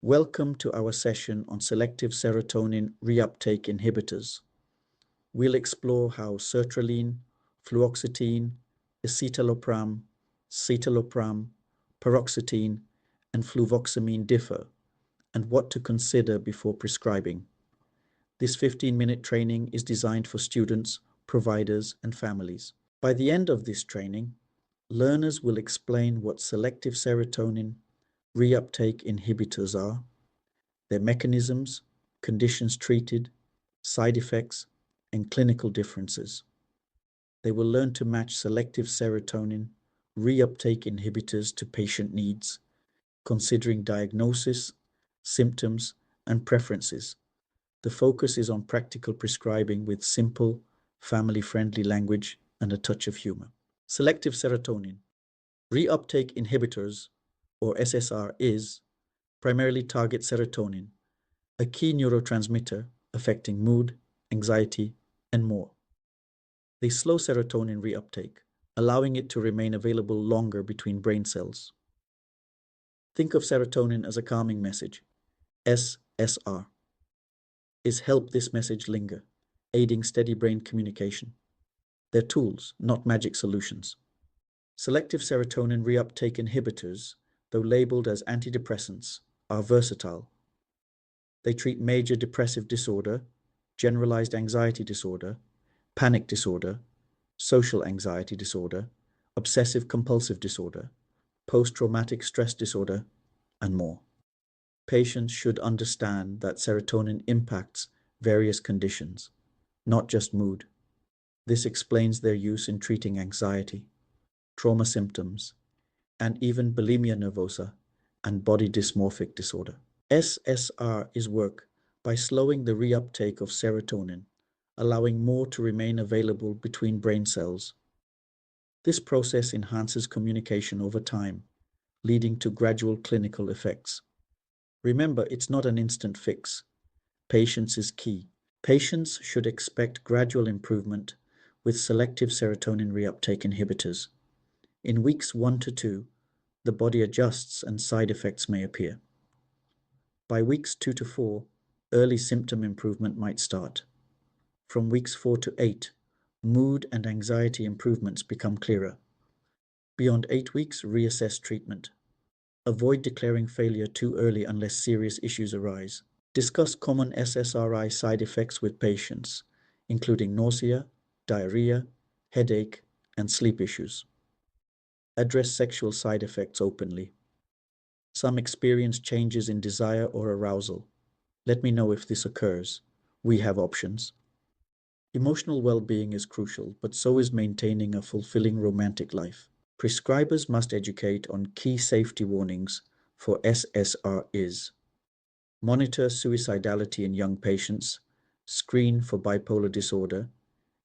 Welcome to our session on selective serotonin reuptake inhibitors. We'll explore how sertraline, fluoxetine, escitalopram, citalopram, paroxetine, and fluvoxamine differ, and what to consider before prescribing. This 15-minute training is designed for students, providers, and families. By the end of this training, learners will explain what selective serotonin reuptake inhibitors are, their mechanisms, conditions treated, side effects, and clinical differences. They will learn to match selective serotonin reuptake inhibitors to patient needs, considering diagnosis, symptoms, and preferences. The focus is on practical prescribing with simple, family-friendly language and a touch of humor. Selective serotonin. Reuptake inhibitors, or SSRIs, primarily target serotonin, a key neurotransmitter affecting mood, anxiety, and more. They slow serotonin reuptake, allowing it to remain available longer between brain cells. Think of serotonin as a calming message. SSR is help this message linger, aiding steady brain communication. They're tools, not magic solutions. Selective serotonin reuptake inhibitors, though labeled as antidepressants, are versatile. They treat major depressive disorder, generalized anxiety disorder, panic disorder, social anxiety disorder, obsessive compulsive disorder, post-traumatic stress disorder, and more. Patients should understand that serotonin impacts various conditions, not just mood. This explains their use in treating anxiety, trauma symptoms, and even bulimia nervosa and body dysmorphic disorder. SSRIs work by slowing the reuptake of serotonin, allowing more to remain available between brain cells. This process enhances communication over time, leading to gradual clinical effects. Remember, it's not an instant fix. Patience is key. Patients should expect gradual improvement with selective serotonin reuptake inhibitors. In weeks 1 to 2, the body adjusts and side effects may appear. By weeks 2 to 4, early symptom improvement might start. From weeks 4 to 8, mood and anxiety improvements become clearer. Beyond 8 weeks, reassess treatment. Avoid declaring failure too early unless serious issues arise. Discuss common SSRI side effects with patients, including nausea, diarrhea, headache, and sleep issues. Address sexual side effects openly. Some experience changes in desire or arousal. Let me know if this occurs. We have options. Emotional well-being is crucial, but so is maintaining a fulfilling romantic life. Prescribers must educate on key safety warnings for SSRIs. Monitor suicidality in young patients, screen for bipolar disorder,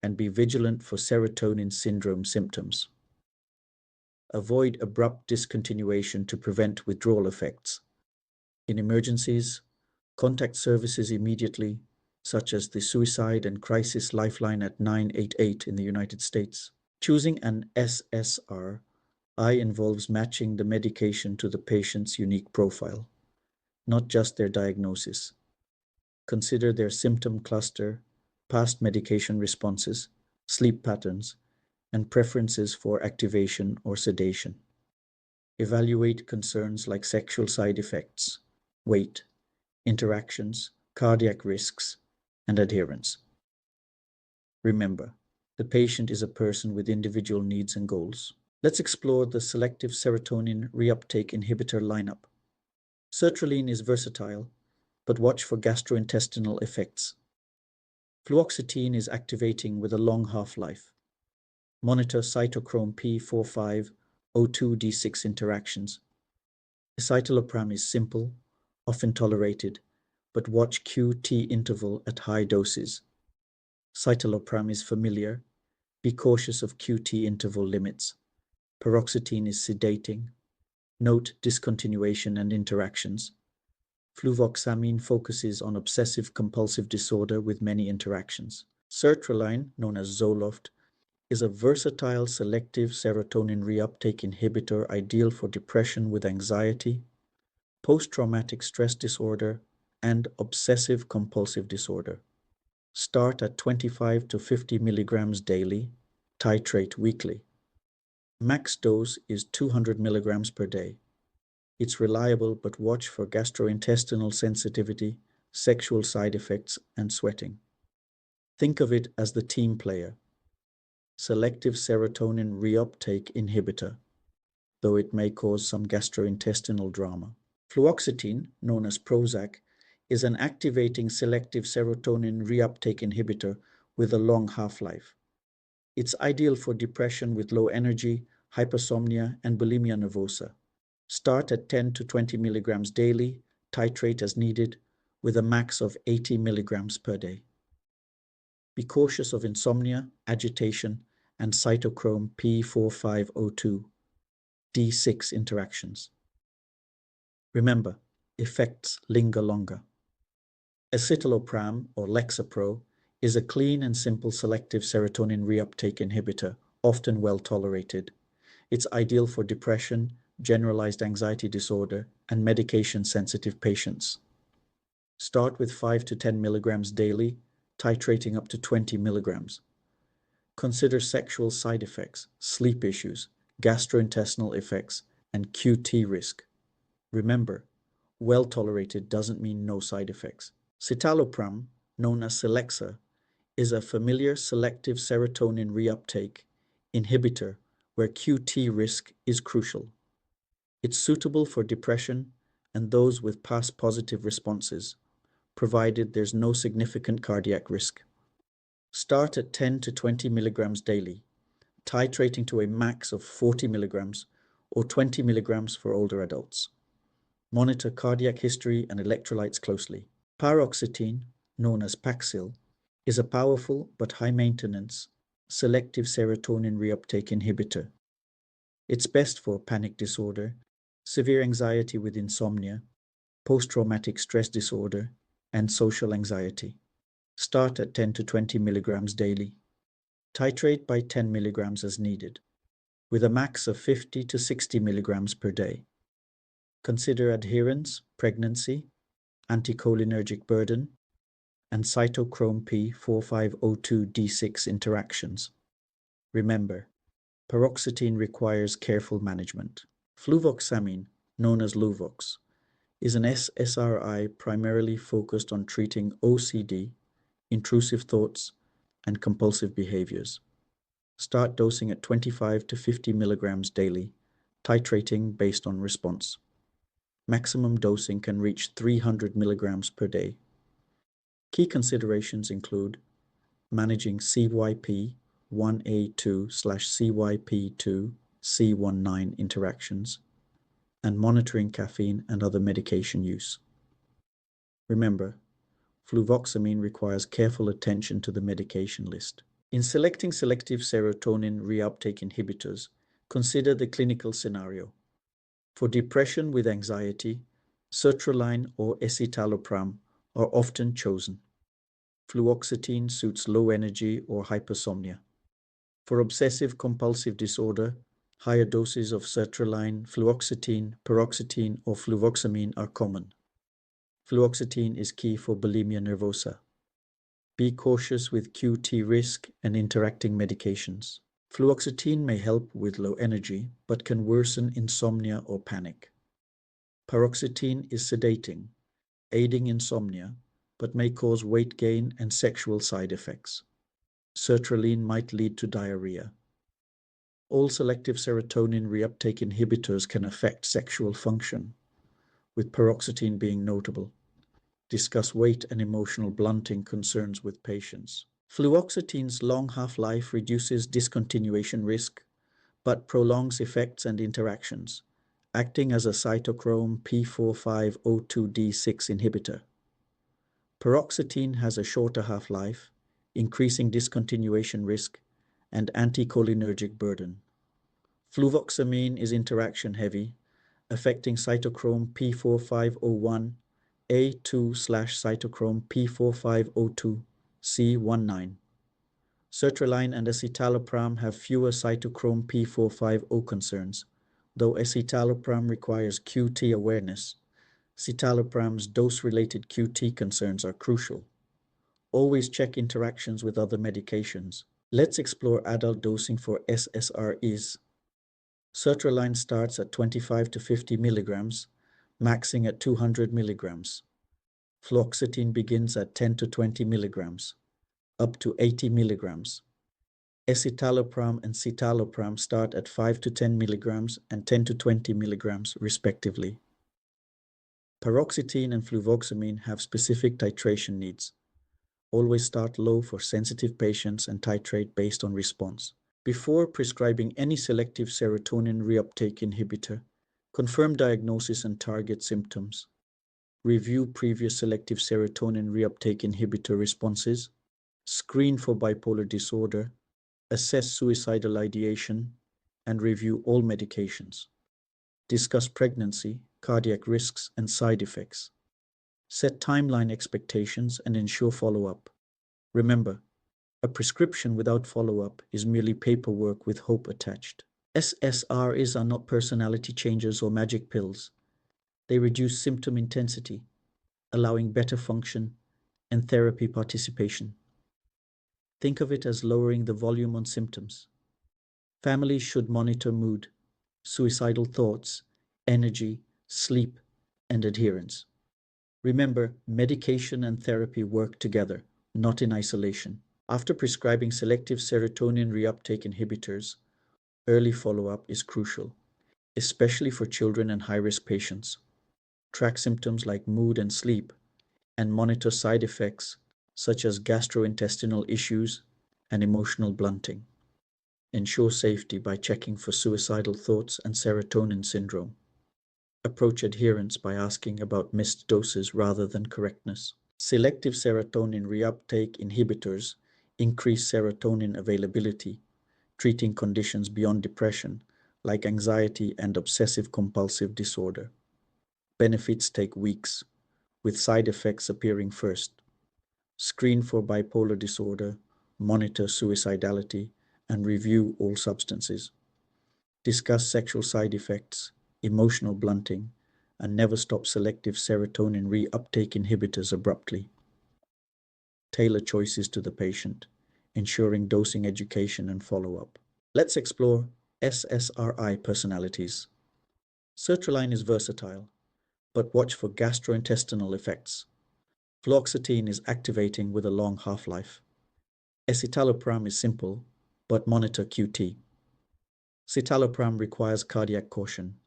and be vigilant for serotonin syndrome symptoms. Avoid abrupt discontinuation to prevent withdrawal effects. In emergencies, contact services immediately, such as the Suicide and Crisis Lifeline at 988 in the United States. Choosing an SSRI involves matching the medication to the patient's unique profile, not just their diagnosis. Consider their symptom cluster, past medication responses, sleep patterns, and preferences for activation or sedation. Evaluate concerns like sexual side effects, weight, interactions, cardiac risks, and adherence. Remember, the patient is a person with individual needs and goals. Let's explore the selective serotonin reuptake inhibitor lineup. Sertraline is versatile, but watch for gastrointestinal effects. Fluoxetine is activating with a long half-life. Monitor cytochrome P45O2D6 interactions. Escitalopram is simple, often tolerated, but watch QT interval at high doses. Citalopram is familiar. Be cautious of QT interval limits. Paroxetine is sedating. Note discontinuation and interactions. Fluvoxamine focuses on obsessive-compulsive disorder with many interactions. Sertraline, known as Zoloft, is a versatile selective serotonin reuptake inhibitor ideal for depression with anxiety, post-traumatic stress disorder, and obsessive-compulsive disorder. Start at 25 to 50 milligrams daily, titrate weekly. Max dose is 200 milligrams per day. It's reliable, but watch for gastrointestinal sensitivity, sexual side effects, and sweating. Think of it as the team player. Selective serotonin reuptake inhibitor, though it may cause some gastrointestinal drama. Fluoxetine, known as Prozac, is an activating selective serotonin reuptake inhibitor with a long half-life. It's ideal for depression with low energy, hypersomnia, and bulimia nervosa. Start at 10 to 20 milligrams daily, titrate as needed, with a max of 80 milligrams per day. Be cautious of insomnia, agitation, and cytochrome P4502 D6 interactions. Remember, effects linger longer. Escitalopram, or Lexapro, is a clean and simple selective serotonin reuptake inhibitor, often well tolerated. It's ideal for depression, generalized anxiety disorder, and medication-sensitive patients. Start with 5 to 10 milligrams daily, titrating up to 20 milligrams. Consider sexual side effects, sleep issues, gastrointestinal effects, and QT risk. Remember, well tolerated doesn't mean no side effects. Citalopram, known as Celexa, is a familiar selective serotonin reuptake inhibitor where QT risk is crucial. It's suitable for depression and those with past positive responses, provided there's no significant cardiac risk. Start at 10 to 20 milligrams daily, titrating to a max of 40 milligrams or 20 milligrams for older adults. Monitor cardiac history and electrolytes closely. Paroxetine, known as Paxil, is a powerful but high-maintenance selective serotonin reuptake inhibitor. It's best for panic disorder, severe anxiety with insomnia, post-traumatic stress disorder, and social anxiety. Start at 10 to 20 milligrams daily. Titrate by 10 milligrams as needed, with a max of 50 to 60 milligrams per day. Consider adherence, pregnancy, anticholinergic burden, and cytochrome P4502 D6 interactions. Remember, paroxetine requires careful management. Fluvoxamine, known as Luvox, is an SSRI primarily focused on treating OCD, intrusive thoughts, and compulsive behaviors. Start dosing at 25 to 50 milligrams daily, titrating based on response. Maximum dosing can reach 300 milligrams per day. Key considerations include managing CYP 1A2/CYP2 C19 interactions, and monitoring caffeine and other medication use. Remember, fluvoxamine requires careful attention to the medication list. In selecting selective serotonin reuptake inhibitors, consider the clinical scenario. For depression with anxiety, sertraline or escitalopram are often chosen. Fluoxetine suits low energy or hypersomnia. For obsessive-compulsive disorder, higher doses of sertraline, fluoxetine, paroxetine, or fluvoxamine are common. Fluoxetine is key for bulimia nervosa. Be cautious with QT risk and interacting medications. Fluoxetine may help with low energy, but can worsen insomnia or panic. Paroxetine is sedating, aiding insomnia, but may cause weight gain and sexual side effects. Sertraline might lead to diarrhea. All selective serotonin reuptake inhibitors can affect sexual function, with paroxetine being notable. Discuss weight and emotional blunting concerns with patients. Fluoxetine's long half-life reduces discontinuation risk, but prolongs effects and interactions, acting as a cytochrome P4502D6 inhibitor. Paroxetine has a shorter half-life, increasing discontinuation risk and anticholinergic burden. Fluvoxamine is interaction-heavy, affecting cytochrome P4501 A2/cytochrome P4502 C19. Sertraline and escitalopram have fewer cytochrome P450 concerns, though escitalopram requires QT awareness, Citalopram's dose-related QT concerns are crucial. Always check interactions with other medications. Let's explore adult dosing for SSRIs. Sertraline starts at 25 to 50 milligrams, maxing at 200 milligrams. Fluoxetine begins at 10 to 20 milligrams, up to 80 milligrams. Escitalopram and citalopram start at 5 to 10 milligrams and 10 to 20 milligrams, respectively. Paroxetine and fluvoxamine have specific titration needs. Always start low for sensitive patients and titrate based on response. Before prescribing any selective serotonin reuptake inhibitor, confirm diagnosis and target symptoms. Review previous selective serotonin reuptake inhibitor responses. Screen for bipolar disorder. Assess suicidal ideation, and review all medications. Discuss pregnancy, cardiac risks, and side effects. Set timeline expectations and ensure follow-up. Remember, a prescription without follow-up is merely paperwork with hope attached. SSRIs are not personality changes or magic pills. They reduce symptom intensity, allowing better function and therapy participation. Think of it as lowering the volume on symptoms. Families should monitor mood, suicidal thoughts, energy, sleep, and adherence. Remember, medication and therapy work together, not in isolation. After prescribing selective serotonin reuptake inhibitors, early follow-up is crucial, especially for children and high-risk patients. Track symptoms like mood and sleep, and monitor side effects such as gastrointestinal issues and emotional blunting. Ensure safety by checking for suicidal thoughts and serotonin syndrome. Approach adherence by asking about missed doses rather than correctness. Selective serotonin reuptake inhibitors increase serotonin availability, treating conditions beyond depression like anxiety and obsessive-compulsive disorder. Benefits take weeks, with side effects appearing first. Screen for bipolar disorder, monitor suicidality, and review all substances. Discuss sexual side effects, emotional blunting, and never stop selective serotonin reuptake inhibitors abruptly. Tailor choices to the patient, ensuring dosing education and follow-up. Let's explore SSRI personalities. Sertraline is versatile, but watch for gastrointestinal effects. Fluoxetine is activating with a long half-life. Escitalopram is simple, but monitor QT. Citalopram requires cardiac caution.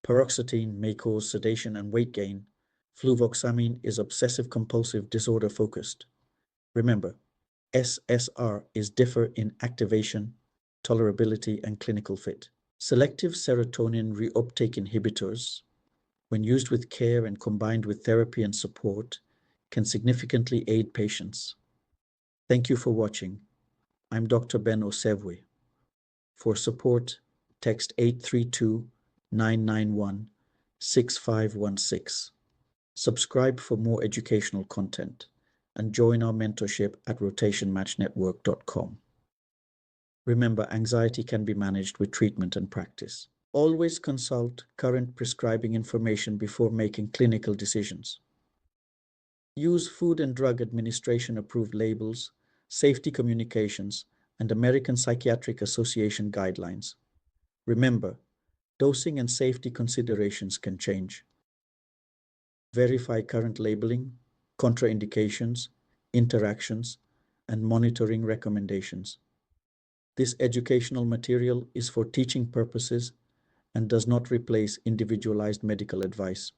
Paroxetine may cause sedation and weight gain. Fluvoxamine is obsessive-compulsive disorder focused. Remember, SSRIs differ in activation, tolerability, and clinical fit. Selective serotonin reuptake inhibitors, when used with care and combined with therapy and support, can significantly aid patients. Thank you for watching. I'm Dr. Ben Osevwe. For support, text 832-991-6516. Subscribe for more educational content and join our mentorship at rotationmatchnetwork.com. Remember, anxiety can be managed with treatment and practice. Always consult current prescribing information before making clinical decisions. Use Food and Drug Administration approved labels, safety communications, and American Psychiatric Association guidelines. Remember, dosing and safety considerations can change. Verify current labeling, contraindications, interactions, and monitoring recommendations. This educational material is for teaching purposes and does not replace individualized medical advice.